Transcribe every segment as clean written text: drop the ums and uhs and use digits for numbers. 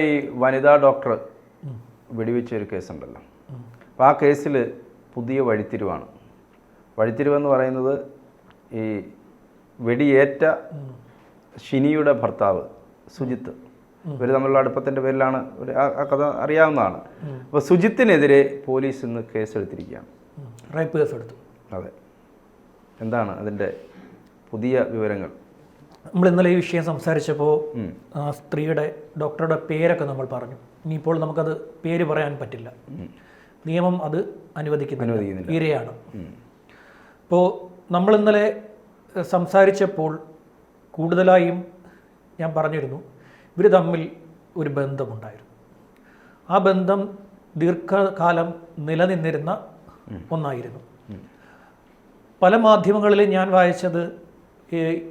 ഈ വനിതാ ഡോക്ടർ വെടിവെച്ച ഒരു കേസുണ്ടല്ലോ. അപ്പോൾ ആ കേസിൽ പുതിയ വഴിത്തിരിവാണ്. വഴിത്തിരിവെന്ന് പറയുന്നത് ഈ വെടിയേറ്റ ഷിനിയുടെ ഭർത്താവ് സുജിത്ത്, ഇവർ തമ്മിലുള്ള അടുപ്പത്തിൻ്റെ പേരിലാണ് ആ കഥ അറിയാവുന്നതാണ്. അപ്പോൾ സുജിത്തിനെതിരെ പോലീസ് ഇന്ന് കേസെടുത്തിരിക്കുകയാണ്. റേപ്പ് കേസെടുത്തു. അതെ, എന്താണ് അതിൻ്റെ പുതിയ വിവരങ്ങൾ? നമ്മൾ ഇന്നലെ ഈ വിഷയം സംസാരിച്ചപ്പോൾ സ്ത്രീയുടെ ഡോക്ടറുടെ പേരൊക്കെ നമ്മൾ പറഞ്ഞു. ഇനിയിപ്പോൾ നമുക്കത് പേര് പറയാൻ പറ്റില്ല, നിയമം അത് അനുവദിക്കുന്നില്ല, ഇരയാണ്. അപ്പോൾ നമ്മൾ ഇന്നലെ സംസാരിച്ചപ്പോൾ കൂടുതലായും ഞാൻ പറഞ്ഞിരുന്നു ഇവർ തമ്മിൽ ഒരു ബന്ധമുണ്ടായിരുന്നു. ആ ബന്ധം ദീർഘകാലം നിലനിന്നിരുന്ന ഒന്നായിരുന്നു. പല മാധ്യമങ്ങളിലും ഞാൻ വായിച്ചത്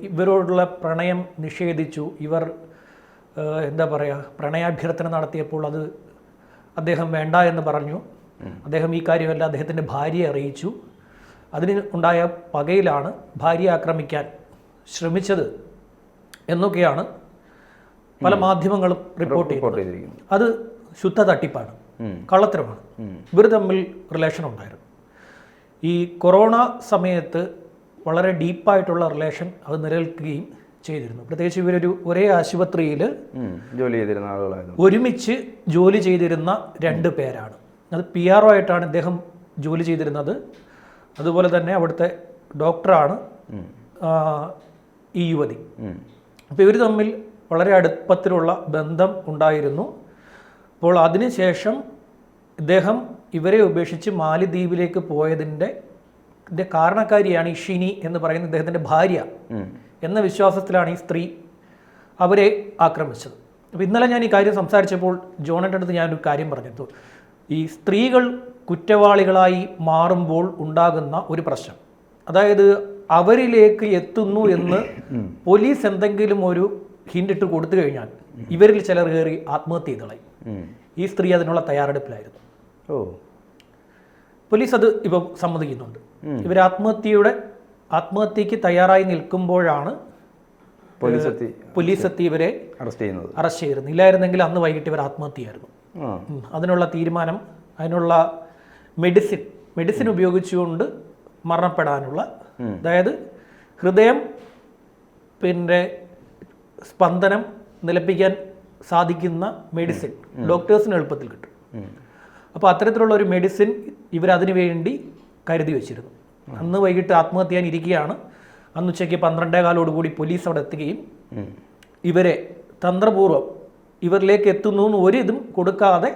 ഇവരോടുള്ള പ്രണയം നിഷേധിച്ചു. ഇവർ എന്താ പറയുക, പ്രണയാഭ്യർത്ഥന നടത്തിയപ്പോൾ അത് അദ്ദേഹം വേണ്ട എന്ന് പറഞ്ഞു. അദ്ദേഹം ഈ കാര്യമല്ല അദ്ദേഹത്തിൻ്റെ ഭാര്യയെ അറിയിച്ചു. അതിന് ഉണ്ടായ പകയിലാണ് ഭാര്യയെ ആക്രമിക്കാൻ ശ്രമിച്ചത് എന്നൊക്കെയാണ് പല മാധ്യമങ്ങളും റിപ്പോർട്ട് ചെയ്തിരിക്കുന്നത്. അത് ശുദ്ധ തട്ടിപ്പാണ്, കള്ളത്തരമാണ്. ഇവർ തമ്മിൽ റിലേഷൻ ഉണ്ടായിരുന്നു. ഈ കൊറോണ സമയത്ത് വളരെ ഡീപ്പായിട്ടുള്ള റിലേഷൻ അത് നിലനിൽക്കുകയും ചെയ്തിരുന്നു. പ്രത്യേകിച്ച് ഇവരൊരു ഒരേ ആശുപത്രിയിൽ ജോലി ചെയ്തിരുന്ന ആളുകളായിരുന്നു, ഒരുമിച്ച് ജോലി ചെയ്തിരുന്ന 2 പേരാണ്. അത് PRO ആയിട്ടാണ് ഇദ്ദേഹം ജോലി ചെയ്തിരുന്നത്. അതുപോലെ തന്നെ അവിടുത്തെ ഡോക്ടറാണ് ഈ യുവതി. അപ്പോൾ ഇവർ തമ്മിൽ വളരെ അടുപ്പത്തിലുള്ള ബന്ധം ഉണ്ടായിരുന്നു. അപ്പോൾ അതിനുശേഷം ഇദ്ദേഹം ഇവരെ ഉപേക്ഷിച്ച് മാലിദ്വീപിലേക്ക് പോയതിൻ്റെ കാരണക്കാരിയാണ് ഈ ഷിനി എന്ന് പറയുന്ന ഇദ്ദേഹത്തിൻ്റെ ഭാര്യ എന്ന വിശ്വാസത്തിലാണ് ഈ സ്ത്രീ അവരെ ആക്രമിച്ചത്. അപ്പോൾ ഇന്നലെ ഞാൻ ഈ കാര്യം സംസാരിച്ചപ്പോൾ ജോണൻ്റെ അടുത്ത് ഞാനൊരു കാര്യം പറഞ്ഞിരുന്നു. ഈ സ്ത്രീകൾ കുറ്റവാളികളായി മാറുമ്പോൾ ഉണ്ടാകുന്ന ഒരു പ്രശ്നം, അതായത് അവരിലേക്ക് എത്തുന്നു എന്ന് പോലീസ് എന്തെങ്കിലും ഒരു ഹിൻഡിട്ട് കൊടുത്തു കഴിഞ്ഞാൽ ഇവരിൽ ചിലർ കയറി ആത്മഹത്യ ചെയ്തളയും. ഈ സ്ത്രീ അതിനുള്ള തയ്യാറെടുപ്പിലായിരുന്നു. പോലീസ് അത് ഇപ്പം സമ്മതിക്കുന്നുണ്ട്. ഇവർ ആത്മഹത്യക്ക് തയ്യാറായി നിൽക്കുമ്പോഴാണ് പോലീസ് എത്തി ഇവരെ അറസ്റ്റ് ചെയ്തിരുന്നത്. ഇല്ലായിരുന്നെങ്കിൽ അന്ന് വൈകിട്ട് ഇവർ ആത്മഹത്യയായിരുന്നു. അതിനുള്ള തീരുമാനം, അതിനുള്ള മെഡിസിൻ ഉപയോഗിച്ചുകൊണ്ട് മരണപ്പെടാനുള്ള, അതായത് ഹൃദയം പിന്നെ സ്പന്ദനം നിലപ്പിക്കാൻ സാധിക്കുന്ന മെഡിസിൻ ഡോക്ടേഴ്സിന് എളുപ്പത്തിൽ കിട്ടും. അപ്പോൾ അത്തരത്തിലുള്ള ഒരു മെഡിസിൻ ഇവരതിനു വേണ്ടി കരുതി വെച്ചിരുന്നു. അന്ന് വൈകിട്ട് ആത്മഹത്യ ചെയ്യാനിരിക്കുകയാണ്. അന്ന് ഉച്ചയ്ക്ക് 12:15 പോലീസ് അവിടെ എത്തുകയും ഇവരെ തന്ത്രപൂർവ്വം ഇവരിലേക്ക് എത്തുന്നു എന്ന് ഒരിതും കൊടുക്കാതെ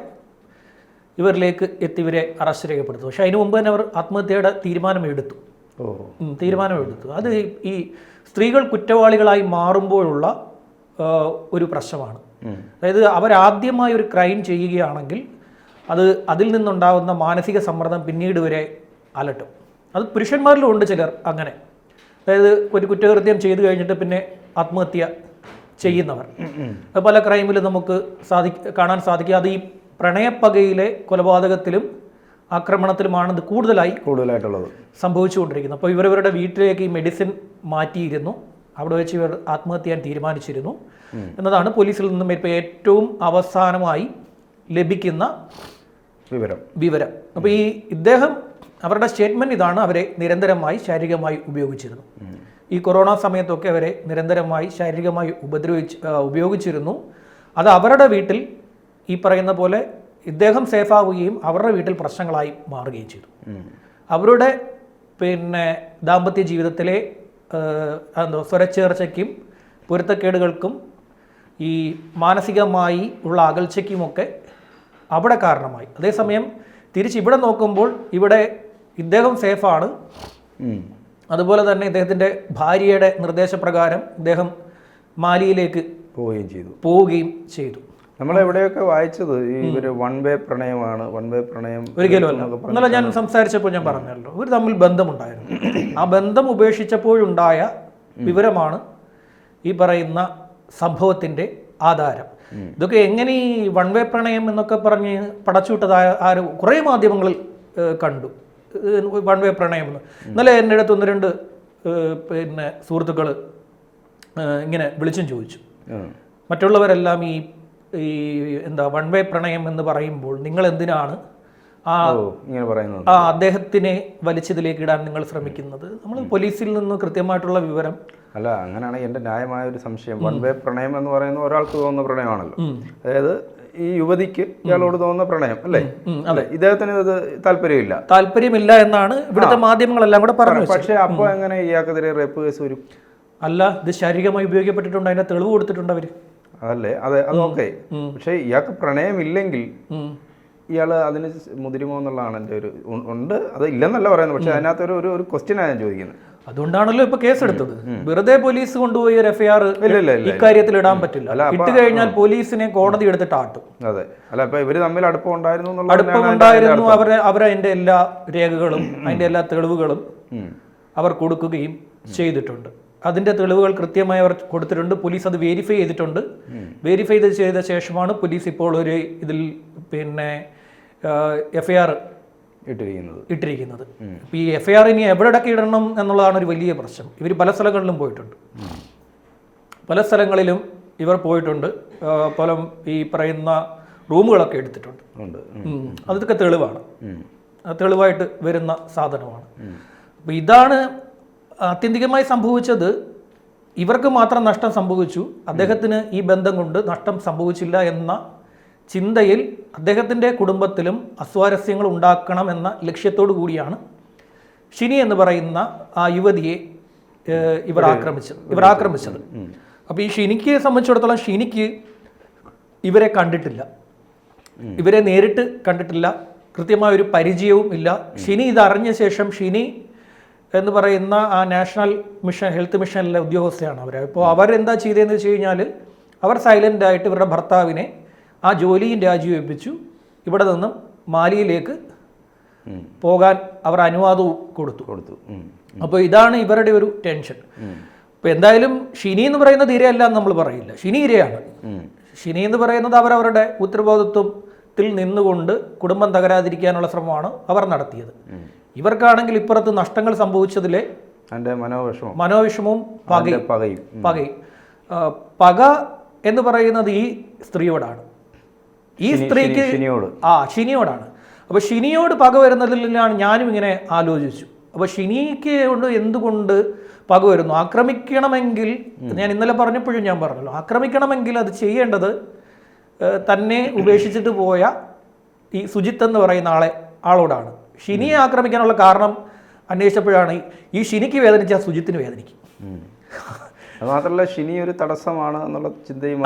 ഇവരിലേക്ക് എത്തിവരെ അറസ്റ്റ് രേഖപ്പെടുത്തു. പക്ഷേ അതിനു മുമ്പ് തന്നെ അവർ ആത്മഹത്യയുടെ തീരുമാനമെടുത്തു. അത് ഈ സ്ത്രീകൾ കുറ്റവാളികളായി മാറുമ്പോഴുള്ള ഒരു പ്രശ്നമാണ്. അതായത് അവരാദ്യമായി ഒരു ക്രൈം ചെയ്യുകയാണെങ്കിൽ അതിൽ നിന്നുണ്ടാകുന്ന മാനസിക സമ്മർദ്ദം പിന്നീട് വരെ അലട്ടും. അത് പുരുഷന്മാരിലും ഉണ്ട് ചിലർ അങ്ങനെ. അതായത് ഒരു കുറ്റകൃത്യം ചെയ്തു കഴിഞ്ഞിട്ട് പിന്നെ ആത്മഹത്യ ചെയ്യുന്നവർ പല ക്രൈമിലും നമുക്ക് കാണാൻ സാധിക്കുക. അത് ഈ പ്രണയപ്പകയിലെ കൊലപാതകത്തിലും ആക്രമണത്തിലുമാണ് ഇത് കൂടുതലായിട്ടുള്ളത് സംഭവിച്ചുകൊണ്ടിരിക്കുന്നത്. അപ്പോൾ ഇവരുടെ വീട്ടിലേക്ക് ഈ മെഡിസിൻ മാറ്റിയിരുന്നു. അവിടെ വെച്ച് ഇവർ ആത്മഹത്യ ചെയ്യാൻ തീരുമാനിച്ചിരുന്നു എന്നതാണ് പോലീസിൽ നിന്നും ഇപ്പോൾ ഏറ്റവും അവസാനമായി ലഭിക്കുന്ന വിവരം. അപ്പോൾ ഇദ്ദേഹം അവരുടെ സ്റ്റേറ്റ്മെൻറ്റ് ഇതാണ്: അവരെ നിരന്തരമായി ശാരീരികമായി ഉപയോഗിച്ചിരുന്നു. ഈ കൊറോണ സമയത്തൊക്കെ അവരെ നിരന്തരമായി ശാരീരികമായി ഉപയോഗിച്ചിരുന്നു. അത് അവരുടെ വീട്ടിൽ ഈ പറയുന്ന പോലെ ഇദ്ദേഹം സേഫാവുകയും അവരുടെ വീട്ടിൽ പ്രശ്നങ്ങളായി മാറുകയും ചെയ്തു. അവരുടെ പിന്നെ ദാമ്പത്യ ജീവിതത്തിലെ സ്വരച്ചേർച്ചയ്ക്കും പൊരുത്തക്കേടുകൾക്കും ഈ മാനസികമായി ഉള്ള അകൽച്ചയ്ക്കുമൊക്കെ അവിടെ കാരണമായി. അതേസമയം തിരിച്ച് ഇവിടെ നോക്കുമ്പോൾ ഇവിടെ ഇദ്ദേഹം സേഫാണ്. അതുപോലെ തന്നെ ഇദ്ദേഹത്തിൻ്റെ ഭാര്യയുടെ നിർദ്ദേശപ്രകാരം ഇദ്ദേഹം മാലിയിലേക്ക് പോവുകയും ചെയ്തു. നമ്മളെവിടെയൊക്കെ വായിച്ചത് വൺ വേ പ്രണയമാണ്. ഒരിക്കലുമല്ല. ഇന്നലെ ഞാൻ സംസാരിച്ചപ്പോൾ ഞാൻ പറഞ്ഞല്ലോ, ഇവർ തമ്മിൽ ബന്ധമുണ്ടായിരുന്നു. ആ ബന്ധം ഉപേക്ഷിച്ചപ്പോഴുണ്ടായ വിവരമാണ് ഈ പറയുന്ന സംഭവത്തിൻ്റെ ആധാരം. ഇതൊക്കെ എങ്ങനെ ഈ വൺ വേ പ്രണയം എന്നൊക്കെ പറഞ്ഞ് പടച്ചുവിട്ടതായ കുറേ മാധ്യമങ്ങളിൽ കണ്ടു. വൺ വേ പ്രണയം എന്ന് ഇന്നലെ എൻ്റെ അടുത്ത് 1-2 പിന്നെ സുഹൃത്തുക്കൾ ഇങ്ങനെ വിളിച്ചും ചോദിച്ചു. മറ്റുള്ളവരെല്ലാം ഈ ഈ എന്താ വൺ വേ പ്രണയം എന്ന് പറയുമ്പോൾ നിങ്ങൾ എന്തിനാണ് ഇങ്ങനെ പറയുന്നത് അദ്ദേഹത്തിനെ വലിച്ചതിലേക്ക് ഇടാൻ നിങ്ങൾ ശ്രമിക്കുന്നത്? നമ്മൾ പോലീസിൽ നിന്ന് കൃത്യമായിട്ടുള്ള വിവരം അല്ല, അങ്ങനെയാണ് എൻ്റെ ന്യായമായ ഒരു സംശയം. വൺ വേ പ്രണയം എന്ന് പറയുന്നത് ഒരാൾക്ക് തോന്നുന്ന പ്രണയമാണല്ലോ. അതായത് ഈ യുവതിക്ക് ഇയാളോട് തോന്നുന്ന പ്രണയം അല്ലേ? അതെ, ഇദ്ദേഹത്തിന് ഇത് താല്പര്യമില്ല എന്നാണ് ഇവിടുത്തെ മാധ്യമങ്ങളെല്ലാം കൂടെ പറഞ്ഞു. പക്ഷേ അപ്പോൾ എങ്ങനെ ഇയാൾക്കെതിരെ റേപ്പ് കേസ് വരും? അല്ല, ഇത് ശാരീരികമായി ഉപയോഗിക്കപ്പെട്ടിട്ടുണ്ട്, അതിന്റെ തെളിവ് കൊടുത്തിട്ടുണ്ട് അവര്. അതല്ലേ, അത് ഓക്കെ. പക്ഷേ ഇയാൾക്ക് പ്രണയമില്ലെങ്കിൽ ഇയാൾ അതിന് മുതിരുമോ എന്നുള്ളതാണ് എൻ്റെ ഒരു ഉണ്ട്. അത് ഇല്ലെന്നല്ല പറയുന്നത്, പക്ഷെ അതിനകത്ത് ഒരു ക്വസ്റ്റ്യനാണ് ഞാൻ ചോദിക്കുന്നത്. അതുകൊണ്ടാണല്ലോ ഇപ്പൊ കേസെടുത്തത്. വെറുതെ പോലീസ് കൊണ്ടുപോയി ഒരു എഫ്ഐആർ ഇക്കാര്യത്തിൽ ഇടാൻ പറ്റില്ല. ഇട്ട് കഴിഞ്ഞാൽ പോലീസിനെ കോടതി എടുത്തിട്ട് ആട്ടും. അതെ, അല്ല ഇപ്പൊ ഇവര് തമ്മിൽ അടുപ്പമുണ്ടായിരുന്നു. അവരതിന്റെ എല്ലാ രേഖകളും അതിന്റെ എല്ലാ തെളിവുകളും അവർ കൊടുക്കുകയും ചെയ്തിട്ടുണ്ട്. അതിന്റെ തെളിവുകൾ കൃത്യമായി അവർ കൊടുത്തിട്ടുണ്ട്. പോലീസ് അത് വെരിഫൈ ചെയ്തിട്ടുണ്ട്. വെരിഫൈ ചെയ്ത ശേഷമാണ് പോലീസ് ഇപ്പോൾ ഒരു ഇതിൽ എഫ്ഐആർ ഇട്ടിരിക്കുന്നത്. ഈ എഫ്ഐആർ ഇനി എവിടെയൊക്കെ ഇടണം എന്നുള്ളതാണ് ഒരു വലിയ പ്രശ്നം. ഇവർ പല സ്ഥലങ്ങളിലും പോയിട്ടുണ്ട്. പല സ്ഥലങ്ങളിലും ഇവർ പോയിട്ടുണ്ട്. പല ഈ പറയുന്ന റൂമുകളൊക്കെ എടുത്തിട്ടുണ്ട്. അതൊക്കെ തെളിവാണ്, തെളിവായിട്ട് വരുന്ന സാധനമാണ്. അപ്പം ഇതാണ് ആത്യന്തികമായി സംഭവിച്ചത്. ഇവർക്ക് മാത്രം നഷ്ടം സംഭവിച്ചു, അദ്ദേഹത്തിന് ഈ ബന്ധം കൊണ്ട് നഷ്ടം സംഭവിച്ചില്ല എന്ന ചിന്തയിൽ അദ്ദേഹത്തിൻ്റെ കുടുംബത്തിലും അസ്വാരസ്യങ്ങൾ ഉണ്ടാക്കണം എന്ന ലക്ഷ്യത്തോടു കൂടിയാണ് ഷിനി എന്ന് പറയുന്ന ആ യുവതിയെ ഇവർ ആക്രമിച്ചത്. അപ്പോൾ ഈ ഷിനിക്ക് സംബന്ധിച്ചിടത്തോളം ഷിനിക്ക് ഇവരെ കണ്ടിട്ടില്ല, ഇവരെ നേരിട്ട് കണ്ടിട്ടില്ല, കൃത്യമായൊരു പരിചയവും ഇല്ല. ഷിനി ഇതറിഞ്ഞ ശേഷം ഷിനി എന്ന് പറയുന്ന ആ നാഷണൽ മിഷൻ ഹെൽത്ത് മിഷനിലെ ഉദ്യോഗസ്ഥയാണ് അവർ. അപ്പോൾ അവരെന്താ ചെയ്തതെന്ന് വെച്ച് കഴിഞ്ഞാൽ അവർ സൈലൻ്റായിട്ട് ഇവരുടെ ഭർത്താവിനെ ആ ജോലിയും രാജിവെപ്പിച്ചു. ഇവിടെ നിന്നും മാലിയിലേക്ക് പോകാൻ അവർ അനുവാദവും കൊടുത്തു. അപ്പോൾ ഇതാണ് ഇവരുടെ ഒരു ടെൻഷൻ. അപ്പോൾ എന്തായാലും ഷിനി എന്ന് പറയുന്നത് ഇരയല്ല എന്ന് നമ്മൾ പറയില്ല, ഷിനി ഇരയാണ്. ഷിനി എന്ന് പറയുന്നത് അവരവരുടെ ഉത്തരവാദിത്വത്തിൽ നിന്നുകൊണ്ട് കുടുംബം തകരാതിരിക്കാനുള്ള ശ്രമമാണ് അവർ നടത്തിയത്. ഇവർക്കാണെങ്കിൽ ഇപ്പുറത്ത് നഷ്ടങ്ങൾ സംഭവിച്ചതിലെ മനോവിഷമവും പകയും. പക എന്ന് പറയുന്നത് ഈ സ്ത്രീയോടാണ്, ഈ സ്ത്രീക്ക് ഷിനിയോടാണ്. അപ്പോൾ ഷിനിയോട് പക വരുന്നതിലാണ് ഞാനും ഇങ്ങനെ ആലോചിച്ചു. അപ്പോൾ ഷിനിക്ക് കൊണ്ട് എന്തുകൊണ്ട് പക വരുന്നു? ആക്രമിക്കണമെങ്കിൽ, ഞാൻ ഇന്നലെ പറഞ്ഞപ്പോഴും ഞാൻ പറഞ്ഞല്ലോ, ആക്രമിക്കണമെങ്കിൽ അത് ചെയ്യേണ്ടത് തന്നെ ഉപേക്ഷിച്ചിട്ട് പോയ ഈ സുജിത്ത് എന്ന് പറയുന്ന ആളോടാണ്. ഷിനിയെ ആക്രമിക്കാനുള്ള കാരണം അന്വേഷിച്ചപ്പോഴാണ് ഈ ഷിനിക്ക് വേദനിച്ച സുജിത്തിന് വേദനിക്കും. അത് മാത്രമല്ല, ഷിനി ഒരു തടസ്സമാണ് എന്നുള്ള ചിന്തയും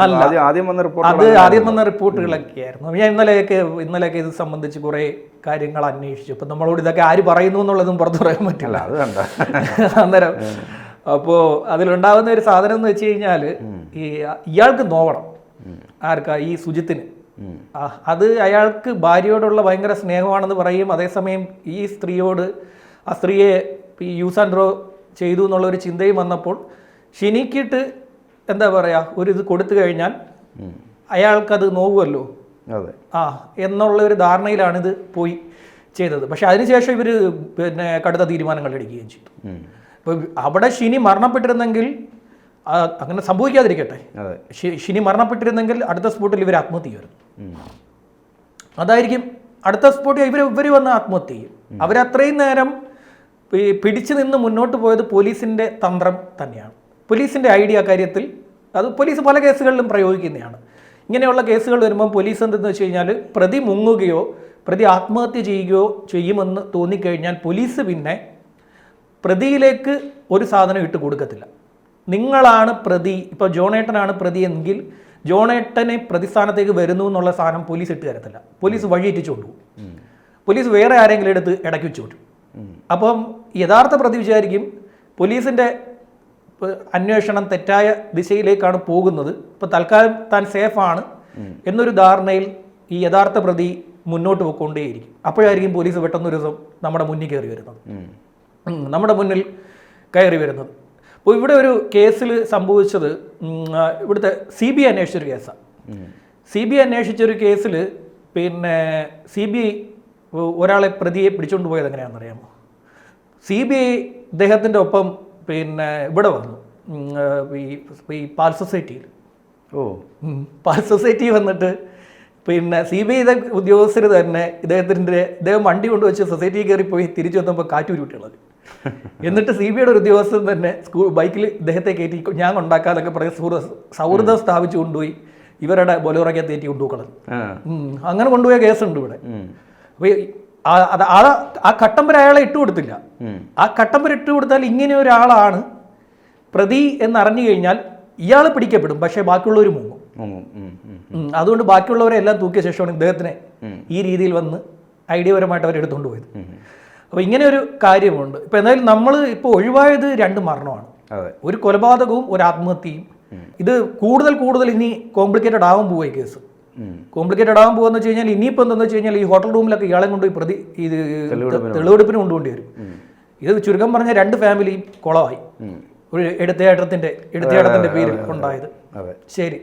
ആദ്യം വന്ന റിപ്പോർട്ടുകളൊക്കെ ആയിരുന്നു. ഞാൻ ഇന്നലെയൊക്കെ ഇത് സംബന്ധിച്ച് കുറേ കാര്യങ്ങൾ അന്വേഷിച്ചു. ഇപ്പം നമ്മളോട് ഇതൊക്കെ ആര് പറയുന്നു എന്നുള്ളതും പുറത്തു പറയാൻ പറ്റില്ല. അത് കണ്ട അന്നേരം അപ്പോൾ അതിലുണ്ടാകുന്ന ഒരു സാധനം എന്ന് വെച്ച് കഴിഞ്ഞാൽ ഇയാൾക്ക് നോവണം. ആർക്കാ? ഈ സുജിത്തിന്. അത് അയാൾക്ക് ഭാര്യയോടുള്ള ഭയങ്കര സ്നേഹമാണെന്ന് പറയും. അതേസമയം ഈ സ്ത്രീയോട്, ആ സ്ത്രീയെ ഈ യൂസ് ആൻഡ് ത്രോ ചെയ്തു എന്നുള്ളൊരു ചിന്തയും വന്നപ്പോൾ ഷിനിക്കിട്ട് എന്താ പറയുക, ഒരു ഇത് കൊടുത്തു കഴിഞ്ഞാൽ അയാൾക്കത് നോവുമല്ലോ എന്നുള്ള ഒരു ധാരണയിലാണ് ഇത് പോയി ചെയ്തത്. പക്ഷെ അതിനുശേഷം ഇവർ കടുത്ത തീരുമാനങ്ങൾ എടുക്കുകയും ചെയ്തു. അപ്പോൾ അവിടെ ഷിനി മരണപ്പെട്ടിരുന്നെങ്കിൽ, അങ്ങനെ സംഭവിക്കാതിരിക്കട്ടെ, ഷിനി മരണപ്പെട്ടിരുന്നെങ്കിൽ അടുത്ത സ്പോട്ടിൽ ഇവർ ആത്മഹത്യ ചെയ്യുമായിരുന്നു. അതായിരിക്കും അടുത്ത സ്പോട്ടിൽ ഇവർ വന്ന് ആത്മഹത്യ ചെയ്യും. അവരത്രയും നേരം പിടിച്ചു നിന്ന് മുന്നോട്ട് പോയത് പോലീസിൻ്റെ തന്ത്രം തന്നെയാണ്, പോലീസിൻ്റെ ഐഡിയ കാര്യത്തിൽ. അത് പോലീസ് പല കേസുകളിലും പ്രയോഗിക്കുന്നതാണ്. ഇങ്ങനെയുള്ള കേസുകൾ വരുമ്പം പോലീസ് എന്തെന്ന് വെച്ച് കഴിഞ്ഞാൽ, പ്രതി മുങ്ങുകയോ പ്രതി ആത്മഹത്യ ചെയ്യുകയോ ചെയ്യുമെന്ന് തോന്നിക്കഴിഞ്ഞാൽ പോലീസ് പിന്നെ പ്രതിയിലേക്ക് ഒരു സാധനം ഇട്ട് കൊടുക്കത്തില്ല. നിങ്ങളാണ് പ്രതി, ഇപ്പോൾ ജോണേട്ടനാണ് പ്രതി എങ്കിൽ ജോണേട്ടനെ പ്രതിസ്ഥാനത്തേക്ക് വരുന്നു എന്നുള്ള സാധനം പോലീസ് ഇട്ട് തരത്തില്ല. പോലീസ് വഴിയേറ്റിച്ചു കൊണ്ടുപോകും. പോലീസ് വേറെ ആരെങ്കിലും എടുത്ത് ഇടയ്ക്ക് വെച്ചു വിട്ടു. അപ്പം യഥാർത്ഥ പ്രതി വിചാരിക്കും പോലീസിൻ്റെ അന്വേഷണം തെറ്റായ ദിശയിലേക്കാണ് പോകുന്നത്, ഇപ്പോൾ തൽക്കാലം താൻ സേഫാണ് എന്നൊരു ധാരണയിൽ ഈ യഥാർത്ഥ പ്രതി മുന്നോട്ട് പോയിക്കൊണ്ടേയിരിക്കും. അപ്പോഴായിരിക്കും പോലീസ് പെട്ടെന്നൊരു ദിവസം നമ്മുടെ മുന്നിൽ കയറി വരുന്നത്. അപ്പോൾ ഇവിടെ ഒരു കേസിൽ സംഭവിച്ചത്, ഇവിടുത്തെ CBI അന്വേഷിച്ചൊരു കേസാണ്. CBI അന്വേഷിച്ചൊരു കേസിൽ CBI ഒരാളെ പ്രതിയെ പിടിച്ചുകൊണ്ട് പോയത് എങ്ങനെയാണെന്ന് അറിയാമോ? CBI ഇദ്ദേഹത്തിൻ്റെ ഒപ്പം ഇവിടെ വന്നു, ഈ പാൽ സൊസൈറ്റിയിൽ ഓ. പാൽ സൊസൈറ്റി വന്നിട്ട് പിന്നെ CBI ഉദ്യോഗസ്ഥർ തന്നെ ഇദ്ദേഹം വണ്ടി കൊണ്ടുവച്ച് സൊസൈറ്റിയിൽ കയറിപ്പോയി തിരിച്ചു വന്നപ്പോൾ കാറ്റൂരിട്ടുള്ളത്. എന്നിട്ട് CBIയുടെ ഒരു ഉദ്യോഗസ്ഥൻ തന്നെ ബൈക്കിൽ ഇദ്ദേഹത്തെ കയറ്റി ഞാൻ ഉണ്ടാക്കാനൊക്കെ പറഞ്ഞ് സൗഹൃദം സ്ഥാപിച്ചു കൊണ്ടുപോയി ഇവരുടെ ബൊലോറയ്ക്കകത്ത് കയറ്റി കൊണ്ടുപോക്കണം. അങ്ങനെ കൊണ്ടുപോയ കേസുണ്ട് ഇവിടെ. അപ്പോൾ ആ കട്ടമ്പര അയാളെ ഇട്ടുകൊടുത്തില്ല. ആ കട്ടമ്പര ഇട്ടുകൊടുത്താൽ ഇങ്ങനെ ഒരാളാണ് പ്രതി എന്നറിഞ്ഞു കഴിഞ്ഞാൽ ഇയാൾ പിടിക്കപ്പെടും, പക്ഷേ ബാക്കിയുള്ളവർ മുങ്ങും. അതുകൊണ്ട് ബാക്കിയുള്ളവരെ എല്ലാം തൂക്കിയ ശേഷമാണ് ഇദ്ദേഹത്തിനെ ഈ രീതിയിൽ വന്ന് ഐഡിയപരമായിട്ട് അവർ എടുത്തുകൊണ്ട് പോയത്. അപ്പോൾ ഇങ്ങനെ ഒരു കാര്യമുണ്ട്. ഇപ്പം എന്തായാലും നമ്മൾ ഇപ്പോൾ ഒഴിവായത് 2 മരണമാണ്, ഒരു കൊലപാതകവും ഒരു ആത്മഹത്യയും. ഇത് കൂടുതൽ ഇനി കോംപ്ലിക്കേറ്റഡ് ആവാൻ പോവുക. ഈ കേസ് കോംപ്ലിക്കേറ്റഡ് ആവാൻ പോകുക എന്ന് വെച്ച് കഴിഞ്ഞാൽ ഇനിയിപ്പോൾ എന്താണെന്ന് വെച്ച് കഴിഞ്ഞാൽ ഈ ഹോട്ടൽ റൂമിലൊക്കെ ഇയാളെ കൊണ്ടുപോയി ഇത് തെളിവെടുപ്പിന് കൊണ്ടുപോണ്ടി വരും. ഇത് ചുരുക്കം പറഞ്ഞ 2 ഫാമിലിയും കുളമായി. ഒരു എടുത്തയാട്ടത്തിൻ്റെ പേരിൽ ഉണ്ടായത്. ശരി.